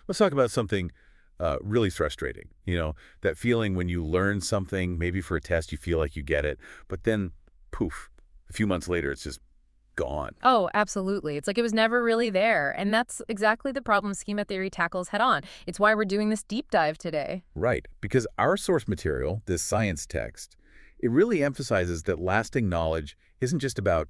Let's talk about something really frustrating. That feeling when you learn something, maybe for a test, you feel like you get it, but then, poof, a few months later, it's just gone. Oh, absolutely. It's like it was never really there. And that's exactly the problem schema theory tackles head on. It's why we're doing this deep dive today. Right, because our source material, this science text, it really emphasizes that lasting knowledge isn't just about,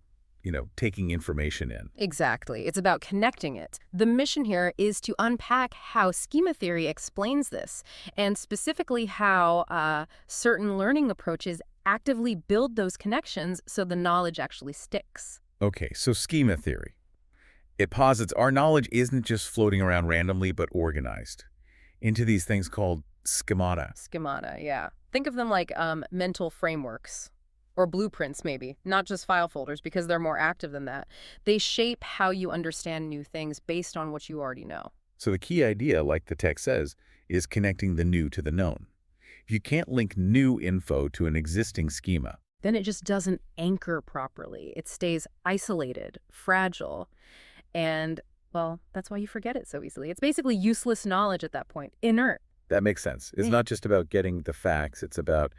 taking information in. Exactly. It's about connecting it. The mission here is to unpack how schema theory explains this, and specifically how certain learning approaches actively build those connections so the knowledge actually sticks. Okay, so schema theory. It posits our knowledge isn't just floating around randomly, but organized into these things called schemata. Schemata, yeah. Think of them like mental frameworks or blueprints, maybe, not just file folders, because they're more active than that. They shape how you understand new things based on what you already know. So the key idea, like the text says, is connecting the new to the known. If you can't link new info to an existing schema, Then it just doesn't anchor properly. It stays isolated, fragile, and, well, that's why you forget it so easily. It's basically useless knowledge at that point, inert. that makes sense. It's Eh, not just about getting the facts, it's about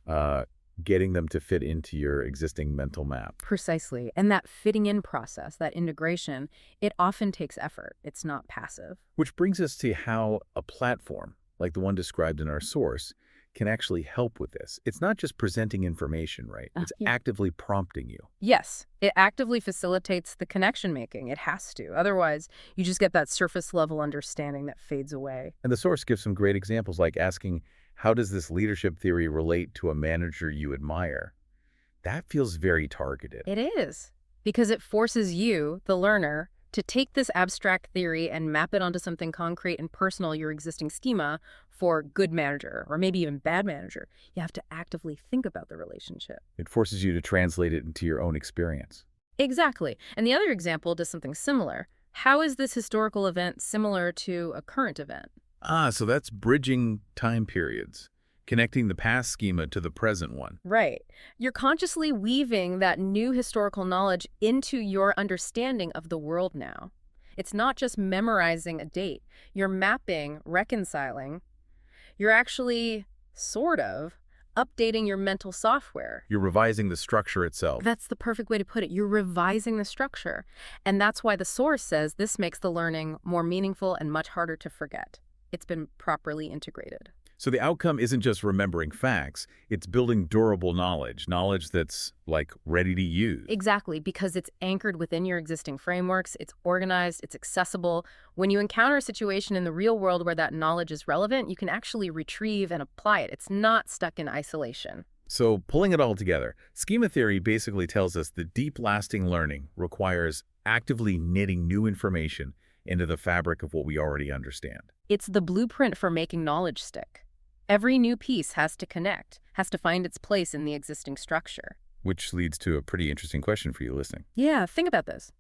uh, getting them to fit into your existing mental map. Precisely. And that fitting in process, that integration, it often takes effort. It's not passive. Which brings us to how a platform, like the one described in our source, can actually help with this. It's not just presenting information, right? It's Yeah. actively prompting you. Yes, it actively facilitates the connection making. It has to. Otherwise, you just get that surface level understanding that fades away. And the source gives some great examples, like asking, how does this leadership theory relate to a manager you admire? That feels very targeted. It is, because it forces you, the learner, to take this abstract theory and map it onto something concrete and personal, your existing schema, for good manager, or maybe even bad manager. You have to actively think about the relationship. It forces you to translate it into your own experience. Exactly. And the other example does something similar. How is this historical event similar to a current event? So that's bridging time periods, connecting the past schema to the present one. Right. You're consciously weaving that new historical knowledge into your understanding of the world now. It's not just memorizing a date. You're mapping, reconciling. You're actually, sort of, updating your mental software. You're revising the structure itself. That's the perfect way to put it. You're revising the structure. And that's why the source says this makes the learning more meaningful and much harder to forget. It's been properly integrated. So the outcome isn't just remembering facts, it's building durable knowledge that's, like, ready to use. Exactly, because it's anchored within your existing frameworks, it's organized, it's accessible. When you encounter a situation in the real world where that knowledge is relevant, you can actually retrieve and apply it. It's not stuck in isolation. So pulling it all together, schema theory basically tells us that deep, lasting learning requires actively knitting new information into the fabric of what we already understand. It's the blueprint for making knowledge stick. Every new piece has to connect, has to find its place in the existing structure. Which leads to a pretty interesting question for you listening. Yeah, think about this.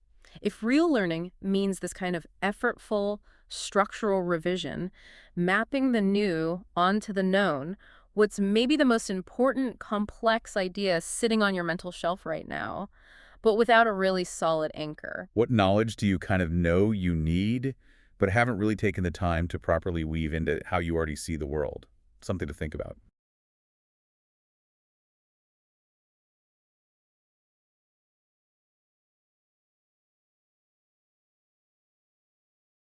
If real learning means this kind of effortful, structural revision, mapping the new onto the known, what's maybe the most important, complex idea sitting on your mental shelf right now, but without a really solid anchor? What knowledge do you kind of know you need, but haven't really taken the time to properly weave into how you already see the world? Something to think about.